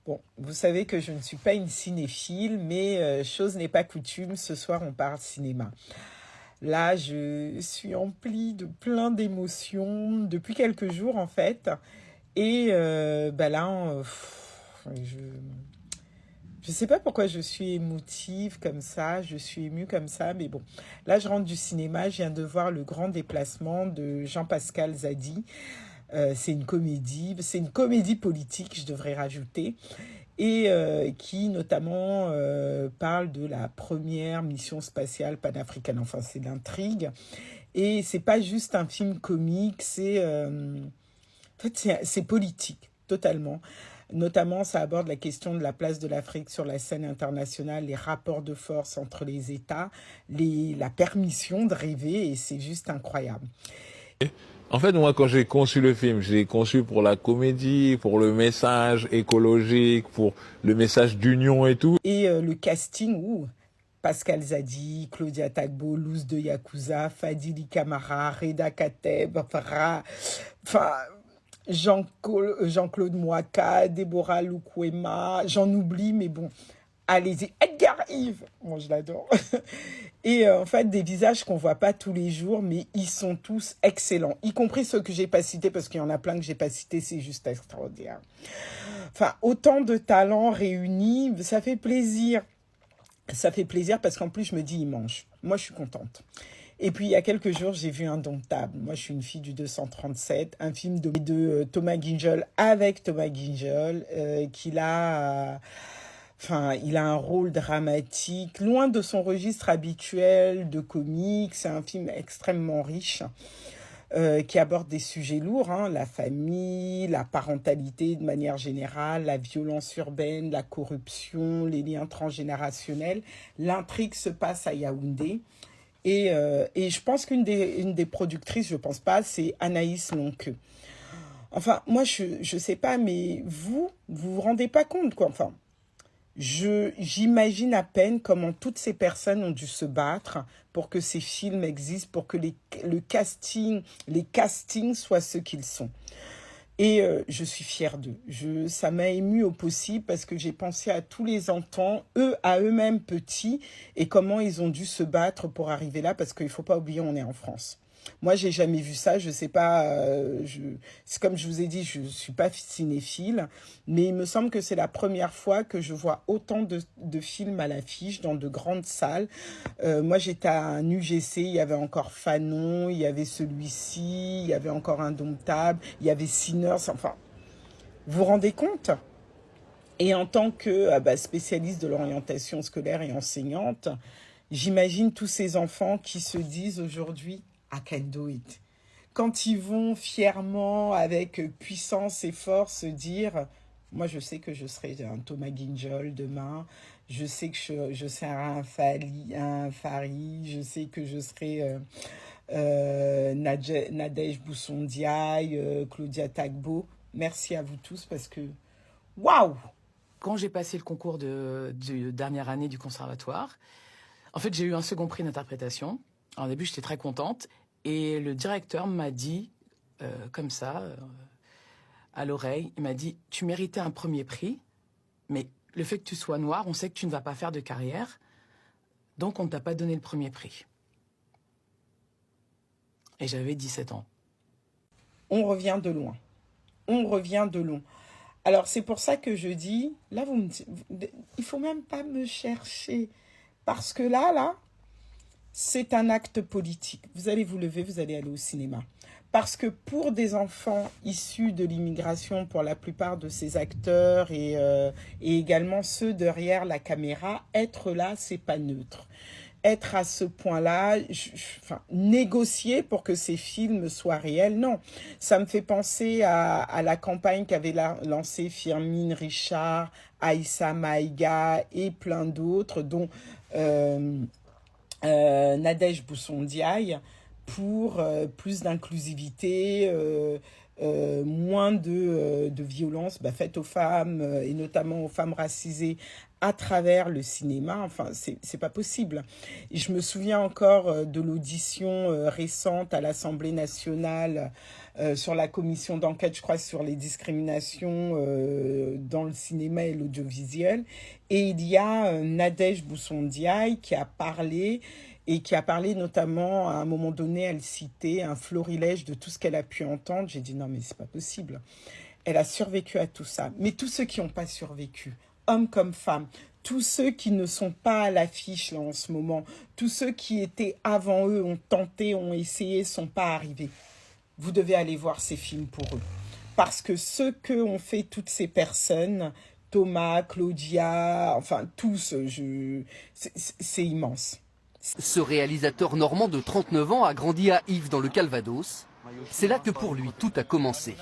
Bon, vous savez que je ne suis pas une cinéphile, mais chose n'est pas coutume, ce soir on parle cinéma. Là, je suis emplie de plein d'émotions depuis quelques jours en fait. Et bah là, je sais pas pourquoi je suis émotive comme ça, je suis émue comme ça, mais bon. Là, je rentre du cinéma, je viens de voir Le Grand Déplacement de Jean-Pascal Zadi. C'est une comédie politique, je devrais rajouter, et qui notamment parle de la première mission spatiale panafricaine. Enfin, c'est l'intrigue. Et c'est pas juste un film comique, en fait, c'est politique, totalement. Notamment, ça aborde la question de la place de l'Afrique sur la scène internationale, les rapports de force entre les États, la permission de rêver, et c'est juste incroyable. En fait, moi, quand j'ai conçu le film, je l'ai conçu pour la comédie, pour le message écologique, pour le message d'union et tout. Et le casting, Pascal Zadi, Claudia Tagbo, Luz de Yakuza, Fadili Camara, Reda Kateb, enfin, Jean-Claude Mouaka, Déborah Lukwema, j'en oublie, mais bon, allez-y, Edgar Yves, moi je l'adore. Et en fait, des visages qu'on voit pas tous les jours, mais ils sont tous excellents, y compris ceux que j'ai pas cités, parce qu'il y en a plein que j'ai pas cités, c'est juste extraordinaire. Enfin, autant de talents réunis, ça fait plaisir. Ça fait plaisir parce qu'en plus, je me dis, il mange. Moi, je suis contente. Et puis, il y a quelques jours, j'ai vu Indomptable. Moi, je suis une fille du 237, un film de Thomas Ginjol avec Thomas Ginjol, enfin, il a un rôle dramatique, loin de son registre habituel de comique. C'est un film extrêmement riche qui aborde des sujets lourds, hein, la famille, la parentalité de manière générale, la violence urbaine, la corruption, les liens transgénérationnels. L'intrigue se passe à Yaoundé. Et je pense une des productrices, je pense pas, c'est Anaïs Lonqueux. Enfin, moi, je sais pas, mais vous rendez pas compte, quoi. Enfin, j'imagine à peine comment toutes ces personnes ont dû se battre pour que ces films existent, pour que les castings soient ce qu'ils sont. Et je suis fière d'eux. Ça m'a émue au possible parce que j'ai pensé à tous les enfants, à eux-mêmes petits, et comment ils ont dû se battre pour arriver là, parce qu'il ne faut pas oublier, on est en France. Moi, j'ai jamais vu ça. Je sais pas. C'est comme je vous ai dit, je suis pas cinéphile, mais il me semble que c'est la première fois que je vois autant de films à l'affiche dans de grandes salles. Moi, j'étais à un UGC, il y avait encore Fanon, il y avait celui-ci, il y avait encore Indomptable, il y avait Sinners. Enfin, vous vous rendez compte? Et en tant que spécialiste de l'orientation scolaire et enseignante, j'imagine tous ces enfants qui se disent aujourd'hui I can do it. Quand ils vont fièrement, avec puissance et force, dire moi je sais que je serai un Thomas Ginjol demain, je sais que je serai un Fari, je sais que je serai Nadège Bousson-Diaye, Claudia Tagbo. Merci à vous tous parce que waouh! Quand j'ai passé le concours de dernière année du conservatoire, en fait, j'ai eu un second prix d'interprétation. Alors, au début, j'étais très contente. Et le directeur m'a dit, comme ça, à l'oreille, il m'a dit, tu méritais un premier prix, mais le fait que tu sois noir, on sait que tu ne vas pas faire de carrière, donc on ne t'a pas donné le premier prix. Et j'avais 17 ans. On revient de loin. On revient de loin. Alors, c'est pour ça que je dis, là, il faut même pas me chercher. Parce que là, c'est un acte politique. Vous allez vous lever, vous allez aller au cinéma. Parce que pour des enfants issus de l'immigration, pour la plupart de ces acteurs et également ceux derrière la caméra, être là, c'est pas neutre. Être à ce point-là, enfin, négocier pour que ces films soient réels, non. Ça me fait penser à la campagne qu'avait lancée Firmin Richard, Aïssa Maïga et plein d'autres, dont Nadège Bousson-Diaye, pour plus d'inclusivité, moins de violences faites aux femmes et notamment aux femmes racisées à travers le cinéma. Enfin, c'est pas possible. Et je me souviens encore de l'audition récente à l'Assemblée nationale sur la commission d'enquête, je crois, sur les discriminations dans le cinéma et l'audiovisuel. Et il y a Nadège Boussondiaï qui a parlé, et qui a parlé notamment, à un moment donné, elle citait un florilège de tout ce qu'elle a pu entendre. J'ai dit non, mais c'est pas possible. Elle a survécu à tout ça. Mais tous ceux qui n'ont pas survécu, hommes comme femmes, tous ceux qui ne sont pas à l'affiche là en ce moment, tous ceux qui étaient avant eux, ont tenté, ont essayé, sont pas arrivés. Vous devez aller voir ces films pour eux. Parce que ce que ont fait toutes ces personnes, Thomas, Claudia, enfin tous, c'est immense. Ce réalisateur normand de 39 ans a grandi à Yves dans le Calvados. C'est là que pour lui tout a commencé.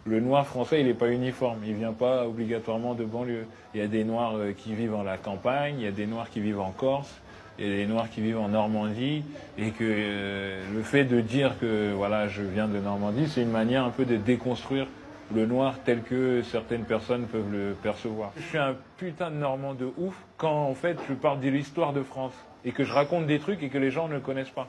Le noir français, il n'est pas uniforme, il ne vient pas obligatoirement de banlieue. Il y a des noirs qui vivent en la campagne, il y a des noirs qui vivent en Corse, il y a des noirs qui vivent en Normandie, et que le fait de dire que voilà, je viens de Normandie, c'est une manière un peu de déconstruire le noir tel que certaines personnes peuvent le percevoir. Je suis un putain de Normand de ouf quand en fait je parle de l'histoire de France et que je raconte des trucs et que les gens ne connaissent pas.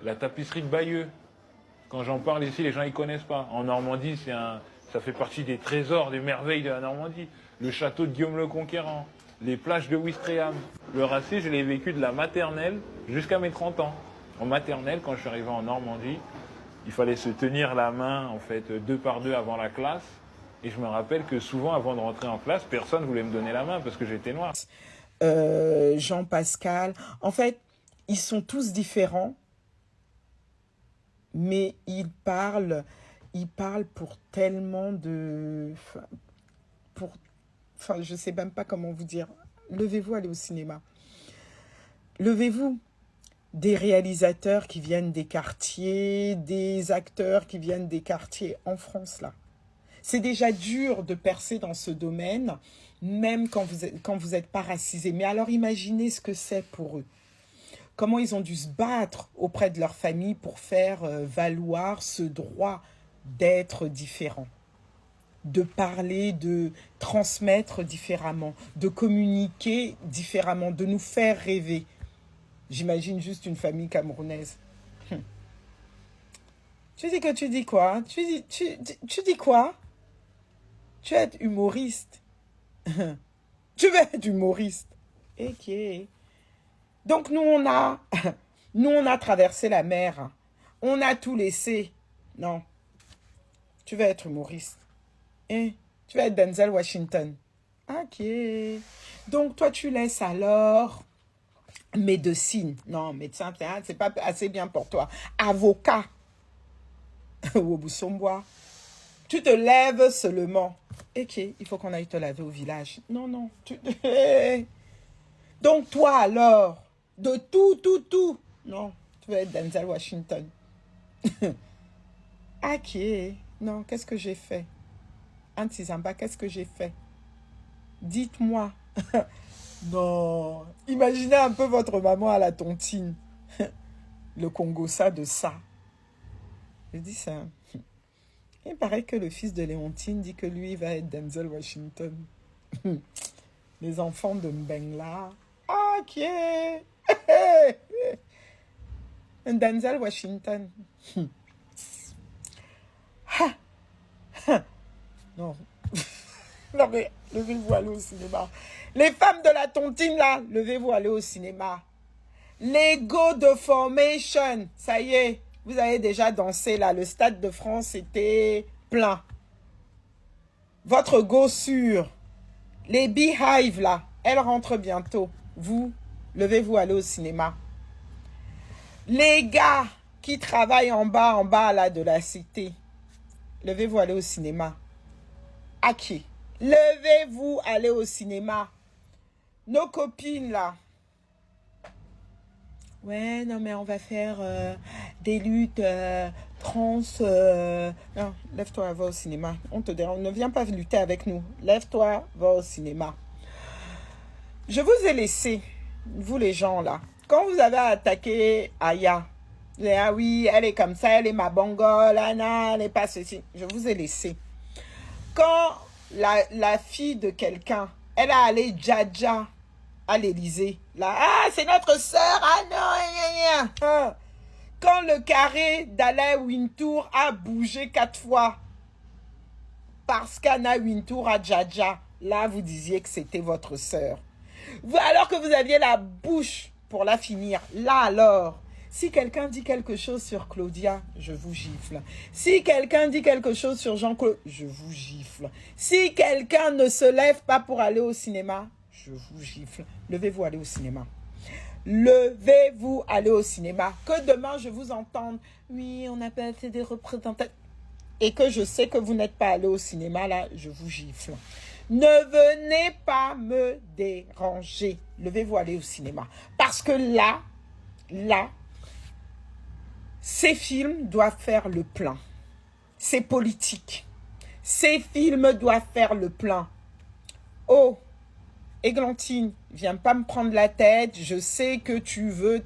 La tapisserie de Bayeux, quand j'en parle ici, les gens ne connaissent pas. En Normandie, ça fait partie des trésors, des merveilles de la Normandie. Le château de Guillaume le Conquérant, les plages de Ouistreham. Le racisme, je l'ai vécu de la maternelle jusqu'à mes 30 ans. En maternelle, quand je suis arrivé en Normandie, il fallait se tenir la main, en fait, 2 par 2 avant la classe. Et je me rappelle que souvent, avant de rentrer en classe, personne ne voulait me donner la main parce que j'étais noir. Jean-Pascal, en fait, ils sont tous différents, mais ils parlent pour tellement de... Enfin, je sais même pas comment vous dire. Levez-vous, allez au cinéma. Levez-vous. Des réalisateurs qui viennent des quartiers, des acteurs qui viennent des quartiers en France, là. C'est déjà dur de percer dans ce domaine, même quand vous êtes pas racisé. Mais alors imaginez ce que c'est pour eux. Comment ils ont dû se battre auprès de leur famille pour faire valoir ce droit d'être différent, de parler, de transmettre différemment, de communiquer différemment, de nous faire rêver. J'imagine juste une famille camerounaise. Tu dis que tu dis quoi? Tu dis quoi? Tu es humoriste. Tu veux être humoriste. Ok. Donc nous on a traversé la mer. On a tout laissé. Non. Tu veux être humoriste. Tu veux être Denzel Washington. Ok. Donc toi tu laisses alors médecine. Non, médecin, c'est pas assez bien pour toi. Avocat. Wobusombois. Tu te lèves seulement. Ok, il faut qu'on aille te laver au village. Non, non. Donc toi alors, de tout. Non, tu veux être Denzel Washington. Ok. Non, qu'est-ce que j'ai fait? Antizamba, qu'est-ce que j'ai fait? Dites-moi. Non. Imaginez un peu votre maman à la tontine. Le Congo, ça de ça. Je dis ça. Il paraît que le fils de Léontine dit que lui va être Denzel Washington. Les enfants de Mbengla. Ok. Denzel Washington. Non. Non mais, levez-vous, allez au cinéma. Les femmes de la tontine là, levez-vous, allez au cinéma. Les Go de Formation, ça y est, vous avez déjà dansé là. Le Stade de France était plein. Votre Go sûr. Les Beehive là, elles rentrent bientôt. Vous, levez-vous, allez au cinéma. Les gars qui travaillent en bas là de la cité, levez-vous, allez au cinéma. À qui? Levez-vous, allez au cinéma. Nos copines, là. Ouais, non, mais on va faire des luttes trans. Non, lève-toi, va au cinéma. On te dérange. Ne viens pas lutter avec nous. Lève-toi, va au cinéma. Je vous ai laissé, vous les gens, là. Quand vous avez attaqué Aya, Ah oui, elle est comme ça, elle est ma bongole, Anna, elle n'est pas ceci. Je vous ai laissé. Quand la fille de quelqu'un, elle a allé dja à l'Élysée, là, ah, c'est notre sœur, ah non, ah. Quand le carré d'Alain Wintour a bougé 4 fois, parce qu'Anna Wintour a dja, là, vous disiez que c'était votre sœur. Alors que vous aviez la bouche pour la finir, là alors, si quelqu'un dit quelque chose sur Claudia, je vous gifle. Si quelqu'un dit quelque chose sur Jean-Claude, je vous gifle. Si quelqu'un ne se lève pas pour aller au cinéma, je vous gifle. Levez-vous, allez au cinéma. Levez-vous, allez au cinéma. Que demain, je vous entende. Oui, on n'a pas assez de représentants. Et que je sais que vous n'êtes pas allé au cinéma, là, je vous gifle. Ne venez pas me déranger. Levez-vous, allez au cinéma. Parce que là, ces films doivent faire le plein. C'est politique. Ces films doivent faire le plein. Oh, Églantine, viens pas me prendre la tête. Je sais que tu veux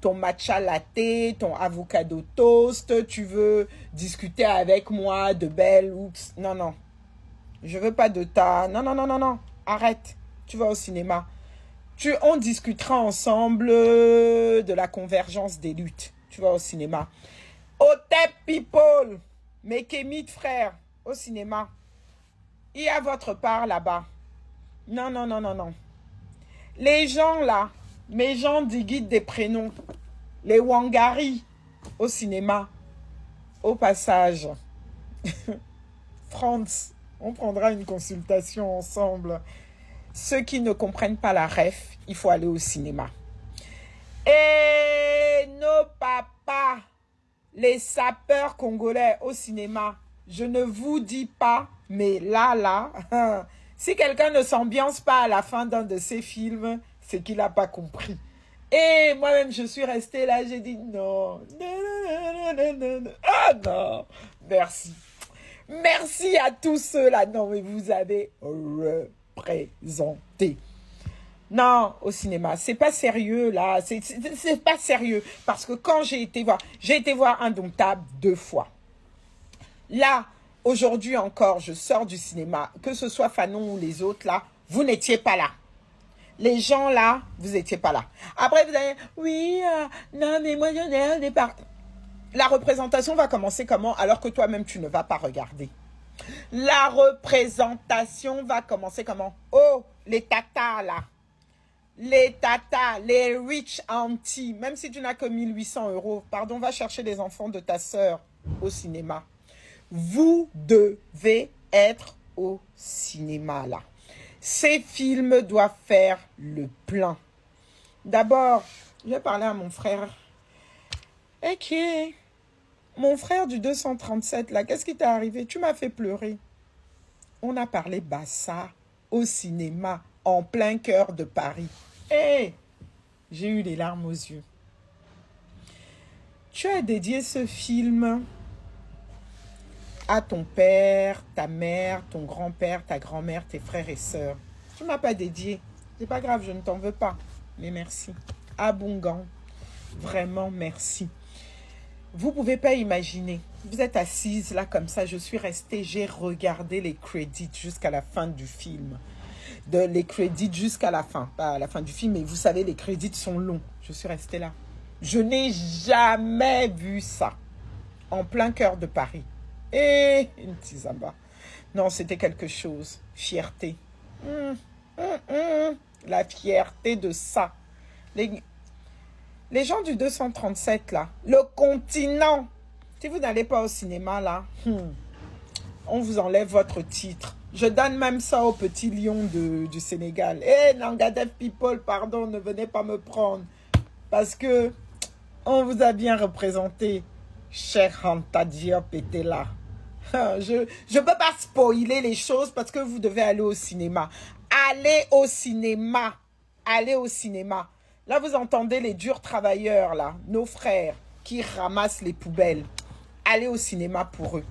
ton matcha latte, ton avocado toast. Tu veux discuter avec moi de belles ou... Non, non. Je veux pas de ta... Non, non, non, non, non. Arrête. Tu vas au cinéma. On discutera ensemble de la convergence des luttes. Tu vas au cinéma. Otep people, mes kémites frères, au cinéma. Il y a votre part là-bas. Non, non, non, non, non. Les gens là, mes gens du guide des prénoms, les Wangari, au cinéma. Au passage, France, on prendra une consultation ensemble. Ceux qui ne comprennent pas la ref, il faut aller au cinéma. Et nos papas, les sapeurs congolais au cinéma, je ne vous dis pas, mais là, si quelqu'un ne s'ambiance pas à la fin d'un de ces films, c'est qu'il n'a pas compris. Et moi-même, je suis restée là, j'ai dit non, non. Ah non, merci. Merci à tous ceux-là. Non, mais vous avez représenté. Non, au cinéma, c'est pas sérieux là, c'est pas sérieux. Parce que quand j'ai été voir Indomptable 2 fois. Là, aujourd'hui encore, je sors du cinéma, que ce soit Fanon ou les autres là, vous n'étiez pas là. Les gens là, vous n'étiez pas là. Après, vous allez, oui, non, mais moi, j'en ai un départ. La représentation va commencer comment alors que toi-même, tu ne vas pas regarder. La représentation va commencer comment? Oh, les tatas là. Les tatas, les rich aunties, même si tu n'as que 1800 €, pardon, va chercher les enfants de ta sœur au cinéma. Vous devez être au cinéma là. Ces films doivent faire le plein. D'abord, je vais parler à mon frère. Ok, mon frère du 237 là, qu'est-ce qui t'est arrivé? Tu m'as fait pleurer. On a parlé Bassa au cinéma en plein cœur de Paris. Et j'ai eu les larmes aux yeux. Tu as dédié ce film à ton père, ta mère, ton grand-père, ta grand-mère, tes frères et sœurs. Tu ne m'as pas dédié. C'est pas grave, je ne t'en veux pas. Mais merci. Abongan. Vraiment, merci. Vous ne pouvez pas imaginer. Vous êtes assise là comme ça. Je suis restée, j'ai regardé les crédits jusqu'à la fin du film. Les crédits jusqu'à la fin. Pas à la fin du film, mais vous savez, les crédits sont longs. Je suis restée là. Je n'ai jamais vu ça. En plein cœur de Paris. Et une tizamba. Non, c'était quelque chose. Fierté. La fierté de ça. Les gens du 237 là, le continent. Si vous n'allez pas au cinéma là, on vous enlève votre titre. Je donne même ça au petit lion du Sénégal. Nangadef people, pardon, ne venez pas me prendre. Parce que on vous a bien représenté. Cheikh Anta Diop était là. Je ne peux pas spoiler les choses parce que vous devez aller au cinéma. Allez au cinéma. Allez au cinéma. Là, vous entendez les durs travailleurs, là, nos frères qui ramassent les poubelles. Allez au cinéma pour eux.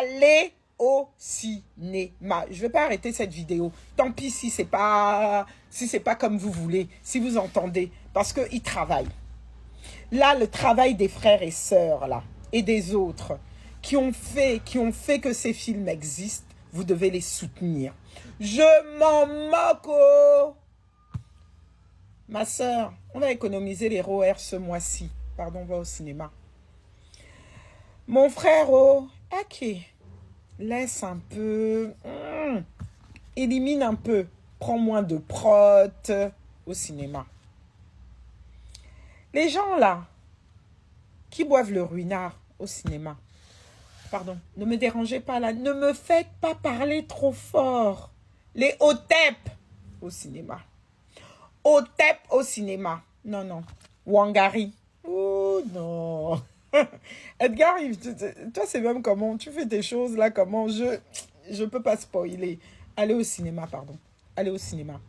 Allez au cinéma. Je ne vais pas arrêter cette vidéo. Tant pis si c'est pas comme vous voulez, si vous entendez, parce qu'ils travaillent. Là, le travail des frères et sœurs, là, et des autres, qui ont fait que ces films existent, vous devez les soutenir. Je m'en moque, oh. Ma sœur, on va économiser les ROR ce mois-ci. Pardon, on va au cinéma. Mon frère, oh, ok. Laisse un peu. Élimine un peu. Prends moins de prot au cinéma. Les gens là, qui boivent le ruinard au cinéma. Pardon, ne me dérangez pas là. Ne me faites pas parler trop fort. Les Otep au cinéma. Otep au cinéma. Non, non. Wangari. Oh non. Edgar, toi c'est même comment tu fais tes choses là, comment je peux pas spoiler. Allez au cinéma, pardon. Allez au cinéma.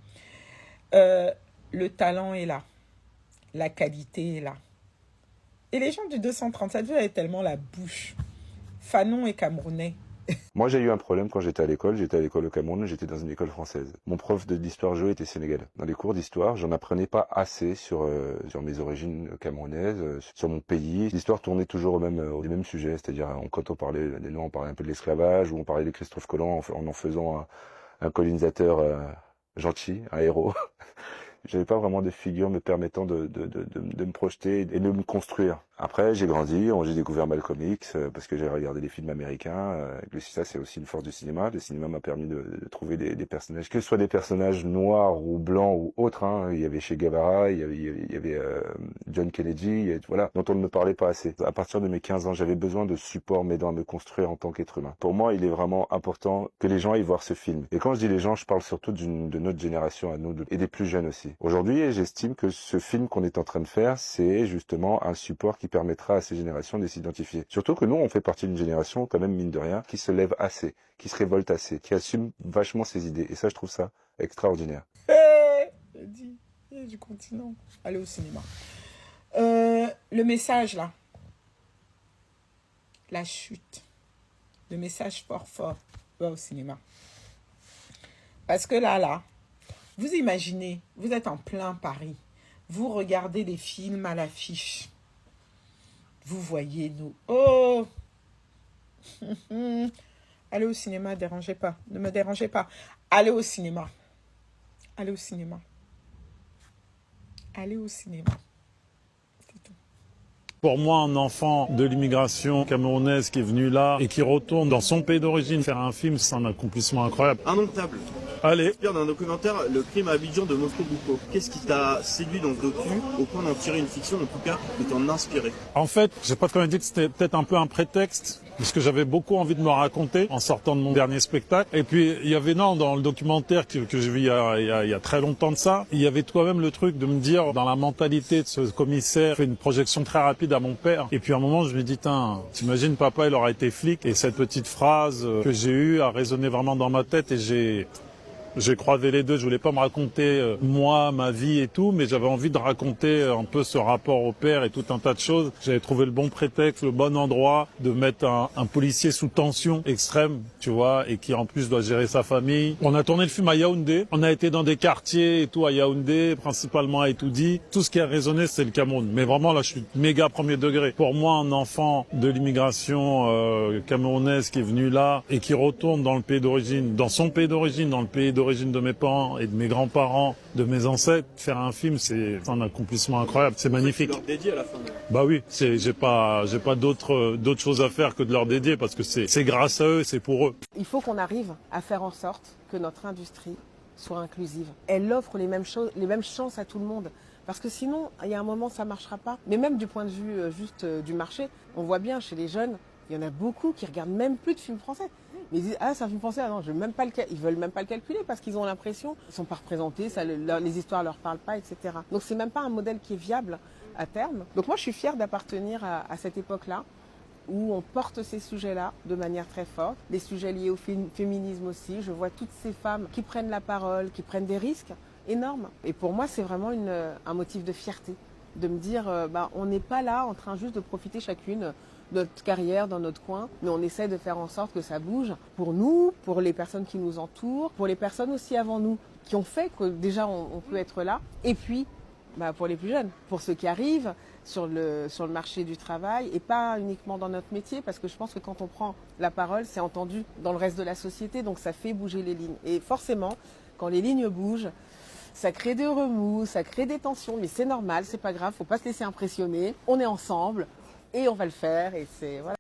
Le talent est là. La qualité est là. Et les gens du 237, vous avez tellement la bouche. Fanon est camerounais. Moi, j'ai eu un problème quand j'étais à l'école. J'étais à l'école au Cameroun, j'étais dans une école française. Mon prof d'histoire géo était sénégalais. Dans les cours d'histoire, j'en apprenais pas assez sur mes origines camerounaises, sur mon pays. L'histoire tournait toujours au même sujet, c'est-à-dire quand on parlait des Noirs, on parlait un peu de l'esclavage, ou on parlait de Christophe Colomb en faisant un colonisateur gentil, un héros. J'avais pas vraiment de figure me permettant de me projeter et de me construire. Après, j'ai grandi, j'ai découvert Malcolm X parce que j'ai regardé des films américains. Ça, c'est aussi une force du cinéma. Le cinéma m'a permis de trouver des personnages, que ce soit des personnages noirs ou blancs ou autres. Hein. Il y avait Che Guevara, il y avait John Kennedy, voilà, dont on ne me parlait pas assez. À partir de mes 15 ans, j'avais besoin de support m'aidant à me construire en tant qu'être humain. Pour moi, il est vraiment important que les gens aillent voir ce film. Et quand je dis les gens, je parle surtout de notre génération à nous et des plus jeunes aussi. Aujourd'hui, j'estime que ce film qu'on est en train de faire, c'est justement un support qui permettra à ces générations de s'identifier. Surtout que nous, on fait partie d'une génération, quand même, mine de rien, qui se lève assez, qui se révolte assez, qui assume vachement ses idées. Et ça, je trouve ça extraordinaire. Il y a du continent. Allez au cinéma. Le message, là. La chute. Le message fort, va au cinéma. Parce que là, vous imaginez, vous êtes en plein Paris. Vous regardez les films à l'affiche. Vous voyez nous. Oh! Allez au cinéma, dérangez pas. Ne me dérangez pas. Allez au cinéma. Allez au cinéma. Allez au cinéma. C'est tout. Pour moi, un enfant de l'immigration camerounaise qui est venu là et qui retourne dans son pays d'origine faire un film, c'est un accomplissement incroyable. Indomptable. Allez. Inspire d'un documentaire, Le crime à Abidjan de Moscou Bouko. Qu'est-ce qui t'a séduit dans ce docu, au point d'en tirer une fiction, en tout cas, de t'en inspirer? En fait, j'ai pas quand même dit que c'était peut-être un peu un prétexte, parce que j'avais beaucoup envie de me raconter en sortant de mon dernier spectacle. Et puis, il y avait dans le documentaire que j'ai vu il y a très longtemps de ça, il y avait quand même le truc de me dire, dans la mentalité de ce commissaire, fait une projection très rapide à mon père. Et puis à un moment, je me dis, t'imagines, papa, il aura été flic. Et cette petite phrase que j'ai eue a résonné vraiment dans ma tête et j'ai croisé les deux. Je voulais pas me raconter moi, ma vie et tout, mais j'avais envie de raconter un peu ce rapport au père et tout un tas de choses. J'avais trouvé le bon prétexte, le bon endroit de mettre un policier sous tension extrême, tu vois, et qui en plus doit gérer sa famille. On a tourné le film à Yaoundé. On a été dans des quartiers et tout à Yaoundé, principalement à Etoudi. Tout ce qui a résonné, c'est le Cameroun. Mais vraiment, là, je suis méga premier degré. Pour moi, un enfant de l'immigration camerounaise qui est venu là et qui retourne dans le pays d'origine, dans son pays d'origine, dans le pays d'origine de mes parents et de mes grands-parents, de mes ancêtres, faire un film, c'est un accomplissement incroyable. C'est magnifique. Tu leur dédies à la fin. Bah oui, j'ai pas d'autres choses à faire que de leur dédier parce que c'est grâce à eux, c'est pour eux. Il faut qu'on arrive à faire en sorte que notre industrie soit inclusive. Elle offre les mêmes choses, les mêmes chances à tout le monde. Parce que sinon, il y a un moment, ça marchera pas. Mais même du point de vue juste du marché, on voit bien chez les jeunes, il y en a beaucoup qui regardent même plus de films français. Mais ils disent, c'est un film français, non, je veux même pas ils veulent même pas le calculer parce qu'ils ont l'impression qu'ils sont pas représentés, les histoires leur parlent pas, etc. Donc c'est même pas un modèle qui est viable à terme. Donc moi je suis fière d'appartenir à cette époque-là où on porte ces sujets-là de manière très forte. Les sujets liés au féminisme aussi. Je vois toutes ces femmes qui prennent la parole, qui prennent des risques énormes. Et pour moi c'est vraiment un motif de fierté. De me dire, on n'est pas là en train juste de profiter chacune de notre carrière dans notre coin, mais on essaie de faire en sorte que ça bouge pour nous, pour les personnes qui nous entourent, pour les personnes aussi avant nous, qui ont fait que déjà on peut être là, et puis pour les plus jeunes, pour ceux qui arrivent, sur le marché du travail et pas uniquement dans notre métier, parce que je pense que quand on prend la parole, c'est entendu dans le reste de la société, donc ça fait bouger les lignes. Et forcément, quand les lignes bougent, ça crée des remous, ça crée des tensions, mais c'est normal, c'est pas grave, faut pas se laisser impressionner. On est ensemble et on va le faire et c'est voilà.